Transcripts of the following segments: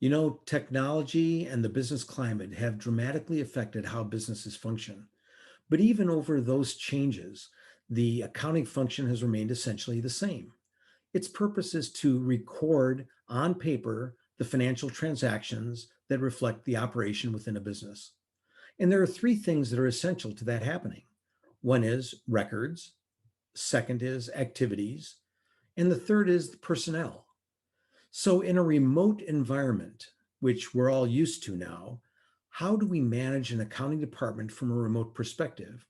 Technology and the business climate have dramatically affected how businesses function. But even over those changes, the accounting function has remained essentially the same. Its purpose is to record on paper the financial transactions that reflect the operation within a business. And there are three things that are essential to that happening. One is records, second is activities, and the third is the personnel. So, in a remote environment, which we're all used to now, how do we manage an accounting department from a remote perspective?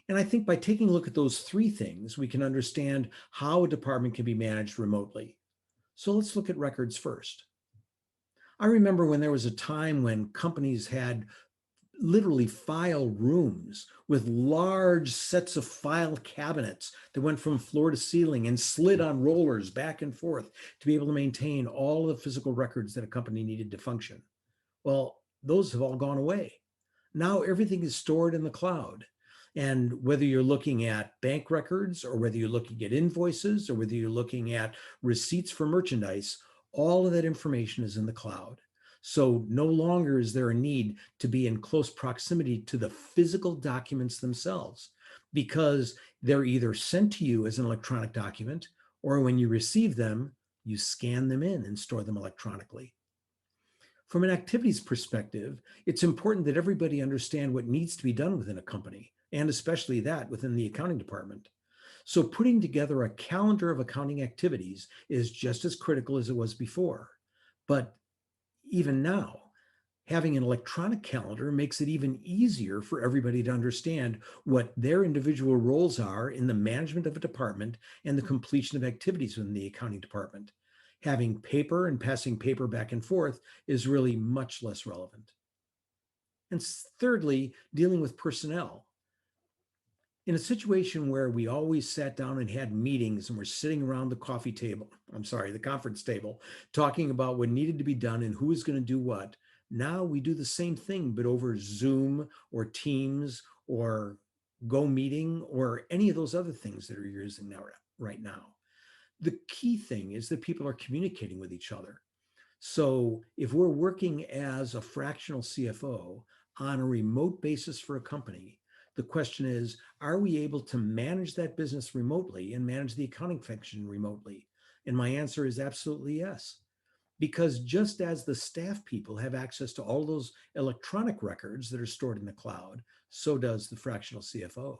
And I think by taking a look at those three things, we can understand how a department can be managed remotely. So, let's look at records first. I remember when there was a time when companies had literally file rooms with large sets of file cabinets that went from floor to ceiling and slid on rollers back and forth to be able to maintain all of the physical records that a company needed to function. Well, those have all gone away. Now everything is stored in the cloud. And whether you're looking at bank records or whether you're looking at invoices or whether you're looking at receipts for merchandise, all of that information is in the cloud. So no longer is there a need to be in close proximity to the physical documents themselves because they're either sent to you as an electronic document or when you receive them, you scan them in and store them electronically. From an activities perspective, it's important that everybody understand what needs to be done within a company, and especially that within the accounting department. So putting together a calendar of accounting activities is just as critical as it was before. But even now, having an electronic calendar makes it even easier for everybody to understand what their individual roles are in the management of a department and the completion of activities within the accounting department. Having paper and passing paper back and forth is really much less relevant. And thirdly, dealing with personnel. In a situation where we always sat down and had meetings and we're sitting around the conference table, talking about what needed to be done and who was going to do what, now we do the same thing, but over Zoom or Teams or Go Meeting or any of those other things that are using now, right now. The key thing is that people are communicating with each other. So if we're working as a fractional CFO on a remote basis for a company, the question is, are we able to manage that business remotely and manage the accounting function remotely? And my answer is absolutely yes. Because just as the staff people have access to all those electronic records that are stored in the cloud, so does the fractional CFO.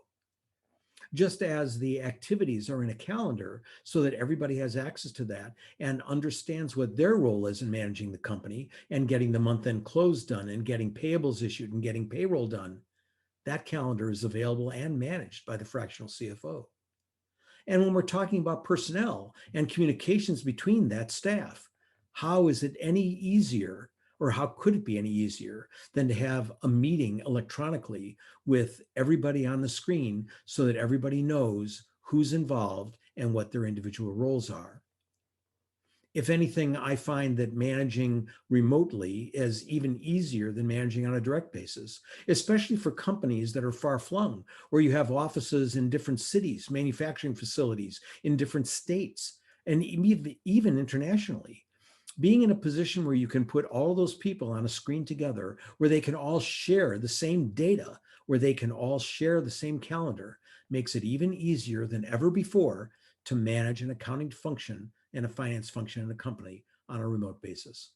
Just as the activities are in a calendar so that everybody has access to that and understands what their role is in managing the company and getting the month-end close done and getting payables issued and getting payroll done, that calendar is available and managed by the fractional CFO. And when we're talking about personnel and communications between that staff, how is it any easier, or how could it be any easier than to have a meeting electronically with everybody on the screen so that everybody knows who's involved and what their individual roles are? If anything, I find that managing remotely is even easier than managing on a direct basis, especially for companies that are far flung, where you have offices in different cities, manufacturing facilities in different states, and even internationally. Being in a position where you can put all those people on a screen together, where they can all share the same data, where they can all share the same calendar, makes it even easier than ever before to manage an accounting function and a finance function in a company on a remote basis.